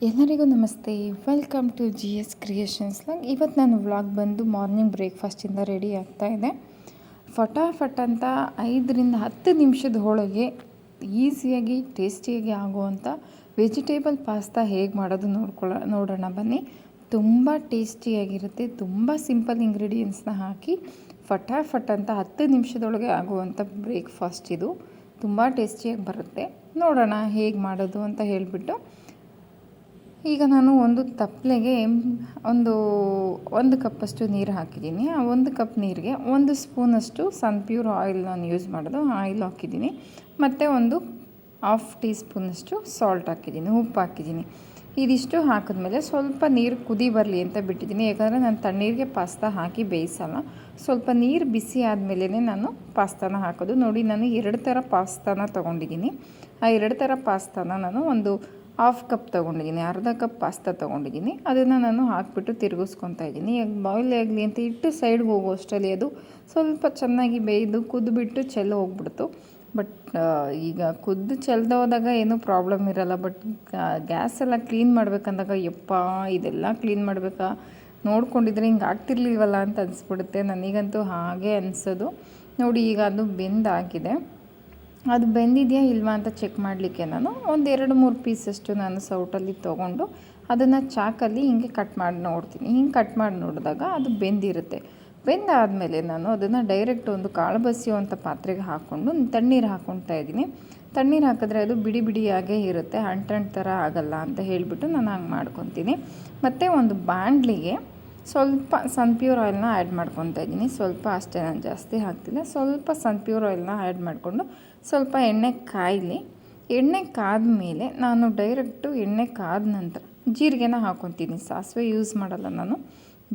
ಎಲ್ಲರಿಗೂ ನಮಸ್ತೆ. Welcome to G S creations log. ಇವತ್ತು ನಾನು ವ್ಲಾಗ್ ಬಂದು ಮಾರ್ನಿಂಗ್ ಬ್ರೇಕ್ಫಾಸ್ಟಿಂದ ರೆಡಿ ಆಗ್ತಾ ಇದೆ. ಫಟಾಫಟ್ ಅಂತ 5ರಿಂದ 10 ನಿಮಿಷದ ಒಳಗೆ ಈಸಿಯಾಗಿ ಟೇಸ್ಟಿಯಾಗಿ ಆಗುವಂಥ ವೆಜಿಟೇಬಲ್ ಪಾಸ್ತಾ ಹೇಗೆ ಮಾಡೋದು ನೋಡೋಣ ಬನ್ನಿ. ತುಂಬ ಟೇಸ್ಟಿಯಾಗಿರುತ್ತೆ. ತುಂಬ ಸಿಂಪಲ್ ಇಂಗ್ರೀಡಿಯೆಂಟ್ಸ್ನ ಹಾಕಿ ಫಟಾಫಟ್ ಅಂತ 10 ನಿಮಿಷದೊಳಗೆ ಆಗುವಂಥ ಬ್ರೇಕ್ಫಾಸ್ಟ್ ಇದು. ತುಂಬ ಟೇಸ್ಟಿಯಾಗಿ ಬರುತ್ತೆ. ನೋಡೋಣ ಹೇಗೆ ಮಾಡೋದು ಅಂತ ಹೇಳಿಬಿಟ್ಟು. ಈಗ ನಾನು ಒಂದು ತಪ್ಪಲೆಗೆ ಒಂದು ಕಪ್ಪಷ್ಟು ನೀರು ಹಾಕಿದ್ದೀನಿ. ಆ 1 ಕಪ್ ನೀರಿಗೆ 1 ಸ್ಪೂನಷ್ಟು ಸನ್ಪ್ಯೂರ್ ಆಯಿಲ್ ನಾನು ಯೂಸ್ ಮಾಡೋದು. ಆಯಿಲ್ ಹಾಕಿದ್ದೀನಿ. ಮತ್ತು ಒಂದು 1/2 ಟೀ ಸ್ಪೂನಷ್ಟು ಸಾಲ್ಟ್ ಹಾಕಿದ್ದೀನಿ, ಉಪ್ಪು ಹಾಕಿದ್ದೀನಿ. ಇದಿಷ್ಟು ಹಾಕಿದ್ಮೇಲೆ ಸ್ವಲ್ಪ ನೀರು ಕುದಿ ಬರಲಿ ಅಂತ ಬಿಟ್ಟಿದ್ದೀನಿ. ಯಾಕಂದರೆ ನಾನು ತಣ್ಣೀರಿಗೆ ಪಾಸ್ತಾ ಹಾಕಿ ಬೇಯಿಸಲ್ಲ. ಸ್ವಲ್ಪ ನೀರು ಬಿಸಿ ಆದಮೇಲೆ ನಾನು ಪಾಸ್ತಾನ ಹಾಕೋದು. ನೋಡಿ, ನಾನು 2 ಥರ ಪಾಸ್ತಾನ ತೊಗೊಂಡಿದ್ದೀನಿ. ಆ 2 ಥರ ಪಾಸ್ತಾನ ನಾನು ಒಂದು 1/2 ಕಪ್ ತೊಗೊಂಡಿದ್ದೀನಿ, ಅರ್ಧ ಕಪ್ ಪಾಸ್ತಾ ತೊಗೊಂಡಿದ್ದೀನಿ. ಅದನ್ನು ನಾನು ಹಾಕಿಬಿಟ್ಟು ತಿರುಗಿಸ್ಕೊತಾ ಇದ್ದೀನಿ. ಈಗ ಬಾಯ್ಲ್ ಆಗಲಿ ಅಂತ ಇಟ್ಟು ಸೈಡ್ಗೆ ಹೋಗೋ ಅಷ್ಟರಲ್ಲಿ ಅದು ಸ್ವಲ್ಪ ಚೆನ್ನಾಗಿ ಬೇಯ್ದು ಕುದ್ದುಬಿಟ್ಟು ಚೆಲ್ಲ ಹೋಗ್ಬಿಡ್ತು. ಬಟ್ ಈಗ ಕುದ್ದು ಚೆಲ್ದ ಹೋದಾಗ ಏನೂ ಪ್ರಾಬ್ಲಮ್ ಇರಲ್ಲ. ಬಟ್ ಗ್ಯಾಸೆಲ್ಲ ಕ್ಲೀನ್ ಮಾಡ್ಬೇಕಂದಾಗ ಇದೆಲ್ಲ ಕ್ಲೀನ್ ಮಾಡಬೇಕಾ, ನೋಡ್ಕೊಂಡಿದ್ರೆ ಹಿಂಗೆ ಆಗ್ತಿರ್ಲಿಲ್ವಲ್ಲ ಅಂತ ಅನಿಸ್ಬಿಡುತ್ತೆ. ನನಗಂತೂ ಹಾಗೆ ಅನಿಸೋದು. ನೋಡಿ, ಈಗ ಅದು ಬೆಂದಾಗಿದೆ. ಅದು ಬೆಂದಿದೆಯಾ ಇಲ್ವಾ ಅಂತ ಚೆಕ್ ಮಾಡಲಿಕ್ಕೆ ನಾನು ಒಂದು 2-3 ಪೀಸಷ್ಟು ನಾನು ಸೌಟಲ್ಲಿ ತೊಗೊಂಡು ಅದನ್ನು ಚಾಕಲ್ಲಿ ಹಿಂಗೆ ಕಟ್ ಮಾಡಿ ನೋಡ್ತೀನಿ. ಹಿಂಗೆ ಕಟ್ ಮಾಡಿ ನೋಡಿದಾಗ ಅದು ಬೆಂದಿರುತ್ತೆ. ಬೆಂದಾದಮೇಲೆ ನಾನು ಅದನ್ನು ಡೈರೆಕ್ಟ್ ಒಂದು ಕಾಳು ಬಸಿಯುವಂಥ ಪಾತ್ರೆಗೆ ಹಾಕ್ಕೊಂಡು ತಣ್ಣೀರು ಹಾಕ್ಕೊಳ್ತಾ ಇದ್ದೀನಿ. ತಣ್ಣೀರು ಹಾಕಿದ್ರೆ ಅದು ಬಿಡಿ ಬಿಡಿಯಾಗೇ ಇರುತ್ತೆ, ಅಂಟು ಥರ ಆಗಲ್ಲ ಅಂತ ಹೇಳಿಬಿಟ್ಟು ನಾನು ಹಂಗೆ ಮಾಡ್ಕೊತೀನಿ. ಮತ್ತು ಒಂದು ಬಾಣಲಿಗೆ ಸ್ವಲ್ಪ ಸನ್ಪ್ಯೂರ್ ಆಯಿಲ್ನ ಆ್ಯಡ್ ಮಾಡ್ಕೊತಾ ಇದ್ದೀನಿ. ಸ್ವಲ್ಪ ಅಷ್ಟೇ, ನಾನು ಜಾಸ್ತಿ ಹಾಕ್ತಿಲ್ಲ. ಸ್ವಲ್ಪ ಸನ್ಪ್ಯೂರ್ ಆಯಿಲ್ನ ಆ್ಯಡ್ ಮಾಡಿಕೊಂಡು ಸ್ವಲ್ಪ ಎಣ್ಣೆ ಕಾಯಲಿ. ಎಣ್ಣೆ ಕಾದ ಮೇಲೆ ನಾನು ಡೈರೆಕ್ಟು ಎಣ್ಣೆ ಕಾದ ನಂತರ ಜೀರಿಗೆನ ಹಾಕ್ಕೊತೀನಿ. ಸಾಸಿವೆ ಯೂಸ್ ಮಾಡಲ್ಲ ನಾನು,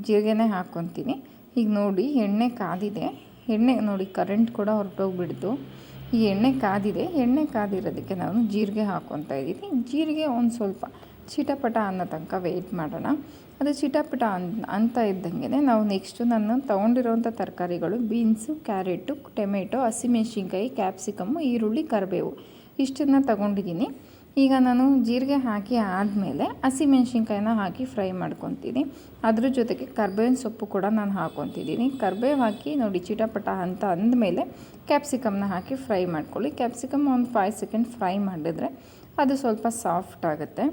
ಜೀರಿಗೆನೇ ಹಾಕ್ಕೊತೀನಿ. ಈಗ ನೋಡಿ, ಎಣ್ಣೆ ಕಾದಿದೆ. ಎಣ್ಣೆ ನೋಡಿ, ಕರೆಂಟ್ ಕೂಡ ಹೊರಟೋಗ್ಬಿಡ್ತು. ಈ ಎಣ್ಣೆ ಕಾದಿದೆ. ಎಣ್ಣೆ ಕಾದಿರೋದಕ್ಕೆ ನಾನು ಜೀರಿಗೆ ಹಾಕ್ಕೊತಾ ಇದ್ದೀನಿ. ಜೀರಿಗೆ ಒಂದು ಸ್ವಲ್ಪ ಚಿಟಪಟ ಅನ್ನೋ ತನಕ ವೆಯ್ಟ್ ಮಾಡೋಣ. ಅದು ಚಿಟಪಟ ಅಂತ ಇದ್ದಂಗೆ ನಾವು ನೆಕ್ಸ್ಟು ನಾನು ತೊಗೊಂಡಿರೋವಂಥ ತರಕಾರಿಗಳು ಬೀನ್ಸು, ಕ್ಯಾರೆಟು, ಟೊಮೆಟೊ, ಹಸಿಮೆಣ್ಸಿನ್ಕಾಯಿ, ಕ್ಯಾಪ್ಸಿಕಮ್ಮು, ಈರುಳ್ಳಿ, ಕರಿಬೇವು ಇಷ್ಟನ್ನು ತೊಗೊಂಡಿದ್ದೀನಿ. ಈಗ ನಾನು ಜೀರಿಗೆ ಹಾಕಿ ಆದಮೇಲೆ ಹಸಿಮೆಣ್ಸಿನ್ಕಾಯಿನ ಹಾಕಿ ಫ್ರೈ ಮಾಡ್ಕೊತೀನಿ. ಅದ್ರ ಜೊತೆಗೆ ಕರ್ಬೇವಿನ ಸೊಪ್ಪು ಕೂಡ ನಾನು ಹಾಕ್ಕೊತಿದ್ದೀನಿ. ಕರ್ಬೇವು ಹಾಕಿ ನೋಡಿ ಚಿಟಪಟ ಅಂತ ಅಂದಮೇಲೆ ಕ್ಯಾಪ್ಸಿಕಮ್ನ ಹಾಕಿ ಫ್ರೈ ಮಾಡ್ಕೊಳ್ಳಿ. ಕ್ಯಾಪ್ಸಿಕಮ್ ಒಂದು 5 ಸೆಕೆಂಡ್ ಫ್ರೈ ಮಾಡಿದ್ರೆ ಅದು ಸ್ವಲ್ಪ ಸಾಫ್ಟ್ ಆಗುತ್ತೆ.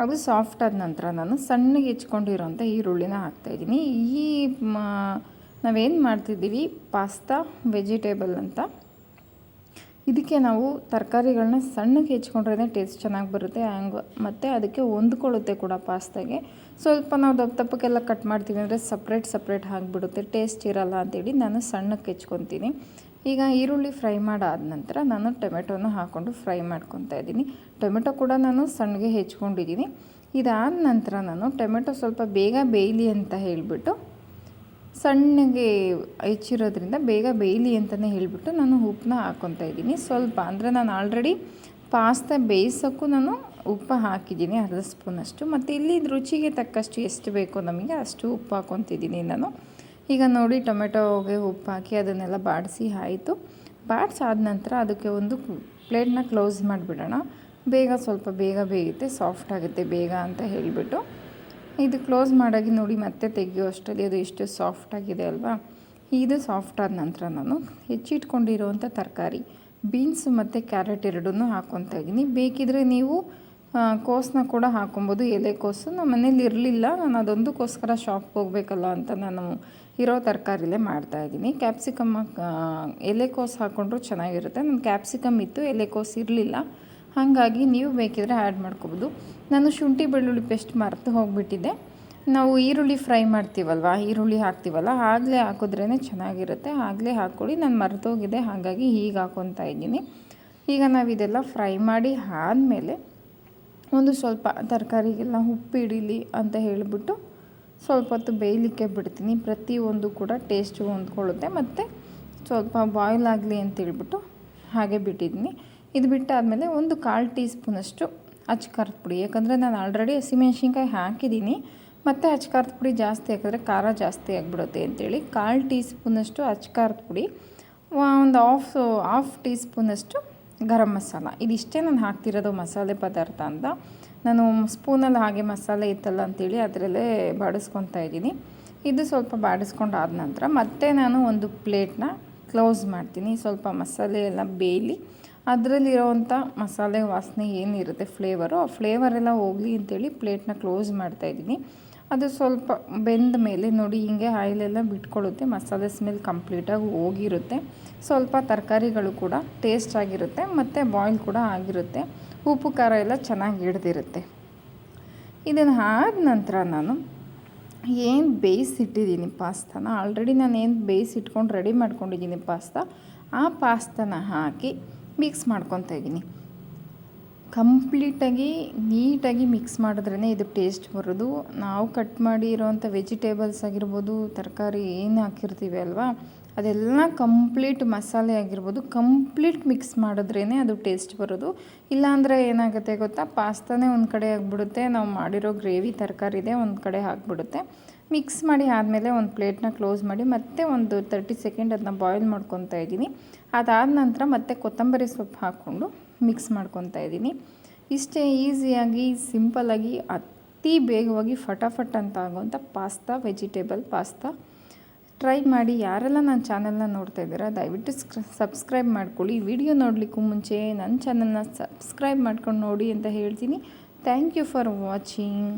ಅದು ಸಾಫ್ಟ್ ಆದ ನಂತರ ನಾನು ಸಣ್ಣಗೆ ಹೆಚ್ಕೊಂಡಿರೋಂಥ ಈರುಳ್ಳಿನ ಹಾಕ್ತಾಯಿದ್ದೀನಿ. ನಾವೇನು ಮಾಡ್ತಿದ್ದೀವಿ, ಪಾಸ್ತಾ ವೆಜಿಟೇಬಲ್ ಅಂತ, ಇದಕ್ಕೆ ನಾವು ತರಕಾರಿಗಳನ್ನ ಸಣ್ಣಗೆ ಹೆಚ್ಕೊಂಡ್ರೆ ಟೇಸ್ಟ್ ಚೆನ್ನಾಗಿ ಬರುತ್ತೆ. ಮತ್ತು ಅದಕ್ಕೆ ಹೊಂದ್ಕೊಳ್ಳುತ್ತೆ ಕೂಡ ಪಾಸ್ತಾಗೆ. ಸ್ವಲ್ಪ ನಾವು ದಪ್ಪಕ್ಕೆಲ್ಲ ಕಟ್ ಮಾಡ್ತೀವಿ ಅಂದರೆ ಸಪ್ರೇಟ್ ಆಗಿಬಿಡುತ್ತೆ, ಟೇಸ್ಟ್ ಇರಲ್ಲ ಅಂತೇಳಿ ನಾನು ಸಣ್ಣಕ್ಕೆ ಹೆಚ್ಕೊತೀನಿ. ಈಗ ಈರುಳ್ಳಿ ಫ್ರೈ ಮಾಡಾದ ನಂತರ ನಾನು ಟೊಮೆಟೊನ ಹಾಕ್ಕೊಂಡು ಫ್ರೈ ಮಾಡ್ಕೊತಾ ಇದ್ದೀನಿ. ಟೊಮೆಟೊ ಕೂಡ ನಾನು ಸಣ್ಣಗೆ ಹೆಚ್ಕೊಂಡಿದ್ದೀನಿ. ಇದಾದ ನಂತರ ನಾನು ಟೊಮೆಟೊ ಸ್ವಲ್ಪ ಬೇಗ ಬೇಯಲಿ ಅಂತ ಹೇಳಿಬಿಟ್ಟು, ಸಣ್ಣಗೆ ಹೆಚ್ಚಿರೋದ್ರಿಂದ ಬೇಗ ಬೇಯಲಿ ಅಂತಲೇ ಹೇಳಿಬಿಟ್ಟು ನಾನು ಉಪ್ಪನ್ನ ಹಾಕ್ಕೊತಾ ಇದ್ದೀನಿ. ಸ್ವಲ್ಪ ಅಂದರೆ ನಾನು ಆಲ್ರೆಡಿ ಪಾಸ್ತಾ ಬೇಯಿಸೋಕ್ಕೂ ನಾನು ಉಪ್ಪು ಹಾಕಿದ್ದೀನಿ, ಅರ್ಧ ಸ್ಪೂನಷ್ಟು. ಮತ್ತು ಇಲ್ಲಿ ರುಚಿಗೆ ತಕ್ಕಷ್ಟು ಎಷ್ಟು ಬೇಕೋ ನಮಗೆ ಅಷ್ಟು ಉಪ್ಪು ಹಾಕ್ಕೊತಿದ್ದೀನಿ ನಾನು. ಈಗ ನೋಡಿ, ಟೊಮೆಟೊಗೆ ಉಪ್ಪು ಹಾಕಿ ಅದನ್ನೆಲ್ಲ ಬಾಡಿಸಿ ಆಯಿತು. ಬಾಡಿಸಾದ ನಂತರ ಅದಕ್ಕೆ ಒಂದು ಪ್ಲೇಟ್ನ ಕ್ಲೋಸ್ ಮಾಡಿಬಿಡೋಣ. ಸ್ವಲ್ಪ ಬೇಗ ಬೇಯುತ್ತೆ, ಸಾಫ್ಟ್ ಆಗುತ್ತೆ ಬೇಗ ಅಂತ ಹೇಳಿಬಿಟ್ಟು ಇದು ಕ್ಲೋಸ್ ಮಾಡಾಗಿ ನೋಡಿ, ಮತ್ತೆ ತೆಗೆಯೋ ಅಷ್ಟರಲ್ಲಿ ಅದು ಎಷ್ಟು ಸಾಫ್ಟಾಗಿದೆ ಅಲ್ವಾ. ಇದು ಸಾಫ್ಟ್ ಆದ ನಂತರ ನಾನು ಹೆಚ್ಚಿಟ್ಕೊಂಡಿರೋವಂಥ ತರಕಾರಿ ಬೀನ್ಸು ಮತ್ತು ಕ್ಯಾರೆಟ್ ಎರಡನ್ನೂ ಹಾಕ್ಕೊತಾ ಇದ್ದೀನಿ. ಬೇಕಿದ್ರೆ ನೀವು ಕೋಸನ್ನ ಕೂಡ ಹಾಕ್ಕೊಬೋದು, ಎಲೆಕೋಸು. ನಮ್ಮ ಮನೇಲಿ ಇರಲಿಲ್ಲ, ನಾನು ಅದೊಂದಕ್ಕೋಸ್ಕರ ಶಾಪ್ಗೆ ಹೋಗಬೇಕಲ್ಲ ಅಂತ ನಾನು ಇರೋ ತರಕಾರಿಲೇ ಮಾಡ್ತಾಯಿದ್ದೀನಿ. ಕ್ಯಾಪ್ಸಿಕಮ್ ಎಲೆಕೋಸು ಹಾಕ್ಕೊಂಡ್ರೂ ಚೆನ್ನಾಗಿರುತ್ತೆ. ನನ್ನ ಕ್ಯಾಪ್ಸಿಕಮ್ ಇತ್ತು, ಎಲೆಕೋಸು ಇರಲಿಲ್ಲ, ಹಾಗಾಗಿ ನೀವು ಬೇಕಿದ್ರೆ ಆ್ಯಡ್ ಮಾಡ್ಕೊಬೋದು. ನಾನು ಶುಂಠಿ ಬೆಳ್ಳುಳ್ಳಿ ಪೇಸ್ಟ್ ಮರೆತು ಹೋಗಿಬಿಟ್ಟಿದ್ದೆ. ನಾವು ಈರುಳ್ಳಿ ಫ್ರೈ ಮಾಡ್ತೀವಲ್ವ, ಈರುಳ್ಳಿ ಹಾಕ್ತೀವಲ್ಲ, ಆಗಲೇ ಹಾಕಿದ್ರೇ ಚೆನ್ನಾಗಿರುತ್ತೆ. ಆಗಲೇ ಹಾಕ್ಕೊಳ್ಳಿ, ನಾನು ಮರೆತೋಗಿದೆ, ಹಾಗಾಗಿ ಹೀಗೆ ಹಾಕ್ಕೊತಾ ಇದ್ದೀನಿ. ಈಗ ನಾವು ಇದೆಲ್ಲ ಫ್ರೈ ಮಾಡಿ ಆದಮೇಲೆ ಒಂದು ಸ್ವಲ್ಪ ತರಕಾರಿಗೆಲ್ಲ ಉಪ್ಪು ಹಿಡೀಲಿ ಅಂತ ಹೇಳಿಬಿಟ್ಟು ಸ್ವಲ್ಪ ಹೊತ್ತು ಬೇಯಲಿಕ್ಕೆ ಬಿಡ್ತೀನಿ. ಪ್ರತಿಯೊಂದು ಕೂಡ ಟೇಸ್ಟು ಹೊಂದ್ಕೊಳ್ಳುತ್ತೆ. ಮತ್ತು ಸ್ವಲ್ಪ ಬಾಯ್ಲ್ ಆಗಲಿ ಅಂತೇಳ್ಬಿಟ್ಟು ಹಾಗೆ ಬಿಟ್ಟಿದ್ದೀನಿ. ಇದು ಬಿಟ್ಟಾದಮೇಲೆ ಒಂದು 1/4 ಟೀ ಸ್ಪೂನಷ್ಟು ಅಚ್ಕಾರದ ಪುಡಿ, ಯಾಕಂದರೆ ನಾನು ಆಲ್ರೆಡಿ ಹಸಿಮೆಣ್ಸಿನ್ಕಾಯಿ ಹಾಕಿದ್ದೀನಿ. ಮತ್ತು ಅಚ್ಕಾರದ ಪುಡಿ ಜಾಸ್ತಿ ಹಾಕಿದ್ರೆ ಖಾರ ಜಾಸ್ತಿ ಆಗಿಬಿಡುತ್ತೆ ಅಂತೇಳಿ 1/4 ಟೀ ಸ್ಪೂನಷ್ಟು ಅಚ್ಕಾರದ ಪುಡಿ, ಒಂದು ಹಾಫ್ ಟೀ ಸ್ಪೂನಷ್ಟು ಗರಂ ಮಸಾಲ. ಇದಿಷ್ಟೇ ನಾನು ಹಾಕ್ತಿರೋದು ಮಸಾಲೆ ಪದಾರ್ಥ ಅಂತ. ನಾನು ಸ್ಪೂನಲ್ಲಿ ಹಾಗೆ ಮಸಾಲೆ ಇತ್ತಲ್ಲ ಅಂತೇಳಿ ಅದರಲ್ಲೇ ಬಾಡಿಸ್ಕೊತಾ ಇದ್ದೀನಿ. ಇದು ಸ್ವಲ್ಪ ಬಾಡಿಸ್ಕೊಂಡಾದ ನಂತರ ಮತ್ತೆ ನಾನು ಒಂದು ಪ್ಲೇಟ್ನ ಕ್ಲೋಸ್ ಮಾಡ್ತೀನಿ. ಸ್ವಲ್ಪ ಮಸಾಲೆ ಎಲ್ಲ ಬೇಯಲಿ, ಅದರಲ್ಲಿರೋವಂಥ ಮಸಾಲೆ ವಾಸನೆ ಏನಿರುತ್ತೆ ಫ್ಲೇವರು, ಆ ಫ್ಲೇವರೆಲ್ಲ ಹೋಗಲಿ ಅಂತೇಳಿ ಪ್ಲೇಟ್ನ ಕ್ಲೋಸ್ ಮಾಡ್ತಾಯಿದ್ದೀನಿ. ಅದು ಸ್ವಲ್ಪ ಬೆಂದ ಮೇಲೆ ನೋಡಿ ಹಿಂಗೆ ಆಯಿಲೆಲ್ಲ ಬಿಟ್ಕೊಳ್ಳುತ್ತೆ, ಮಸಾಲೆ ಸ್ಮೆಲ್ ಕಂಪ್ಲೀಟಾಗಿ ಹೋಗಿರುತ್ತೆ. ಸ್ವಲ್ಪ ತರಕಾರಿಗಳು ಕೂಡ ಟೇಸ್ಟ್ ಆಗಿರುತ್ತೆ ಮತ್ತು ಬಾಯ್ಲ್ ಕೂಡ ಆಗಿರುತ್ತೆ. ಉಪ್ಪು ಖಾರ ಎಲ್ಲ ಚೆನ್ನಾಗಿ ಹಿಡ್ದಿರುತ್ತೆ. ಇದನ್ನು ಆದ ನಂತರ ನಾನು ಏನು ಬೇಯಿಸಿಟ್ಟಿದ್ದೀನಿ ಪಾಸ್ತಾನ, ಆಲ್ರೆಡಿ ನಾನು ಏನು ಬೇಯಿಸಿಟ್ಕೊಂಡು ರೆಡಿ ಮಾಡ್ಕೊಂಡಿದ್ದೀನಿ ಆ ಪಾಸ್ತಾನ ಹಾಕಿ ಮಿಕ್ಸ್ ಮಾಡ್ಕೊತಾ ಇದ್ದೀನಿ. ಕಂಪ್ಲೀಟಾಗಿ ನೀಟಾಗಿ ಮಿಕ್ಸ್ ಮಾಡಿದ್ರೇ ಇದು ಟೇಸ್ಟ್ ಬರೋದು. ನಾವು ಕಟ್ ಮಾಡಿ ಇರೋವಂಥ ವೆಜಿಟೇಬಲ್ಸ್ ಆಗಿರ್ಬೋದು, ತರಕಾರಿ ಏನು ಹಾಕಿರ್ತೀವಿ ಅಲ್ವಾ, ಅದೆಲ್ಲ ಕಂಪ್ಲೀಟ್ ಮಸಾಲೆ ಆಗಿರ್ಬೋದು ಕಂಪ್ಲೀಟ್ ಮಿಕ್ಸ್ ಮಾಡಿದ್ರೇ ಅದು ಟೇಸ್ಟ್ ಬರೋದು. ಇಲ್ಲಾಂದರೆ ಏನಾಗುತ್ತೆ ಗೊತ್ತಾ, ಪಾಸ್ತಾನೇ ಒಂದು ಕಡೆ ಆಗಿಬಿಡುತ್ತೆ, ನಾವು ಮಾಡಿರೋ ಗ್ರೇವಿ ತರಕಾರಿದೆ ಒಂದು ಕಡೆ ಆಗಿಬಿಡುತ್ತೆ. ಮಿಕ್ಸ್ ಮಾಡಿ ಆದಮೇಲೆ ಒಂದು ಪ್ಲೇಟ್ನ ಕ್ಲೋಸ್ ಮಾಡಿ ಮತ್ತೆ ಒಂದು 30 ಸೆಕೆಂಡ್ ಅದನ್ನ ಬಾಯ್ಲ್ ಮಾಡ್ಕೊತಾ ಇದ್ದೀನಿ. ಅದಾದ ನಂತರ ಮತ್ತೆ ಕೊತ್ತಂಬರಿ ಸೊಪ್ಪು ಹಾಕ್ಕೊಂಡು ಮಿಕ್ಸ್ ಮಾಡ್ಕೊತಾ ಇದ್ದೀನಿ. ಇಷ್ಟೇ ಈಸಿಯಾಗಿ ಸಿಂಪಲ್ಲಾಗಿ ಅತಿ ಬೇಗವಾಗಿ ಫಟಾಫಟ್ ಅಂತ ಆಗುವಂಥ ಪಾಸ್ತಾ, ವೆಜಿಟೇಬಲ್ ಪಾಸ್ತಾ ಟ್ರೈ ಮಾಡಿ. ಯಾರೆಲ್ಲ ನನ್ನ ಚಾನಲ್ನ ನೋಡ್ತಾ ಇದ್ದೀರಾ ದಯವಿಟ್ಟು ಸಬ್ಸ್ಕ್ರೈಬ್ ಮಾಡ್ಕೊಳ್ಳಿ. ವಿಡಿಯೋ ನೋಡಲಿಕ್ಕೂ ಮುಂಚೆ ನನ್ನ ಚಾನಲ್ನ ಸಬ್ಸ್ಕ್ರೈಬ್ ಮಾಡ್ಕೊಂಡು ನೋಡಿ ಅಂತ ಹೇಳ್ತೀನಿ. Thank you for watching.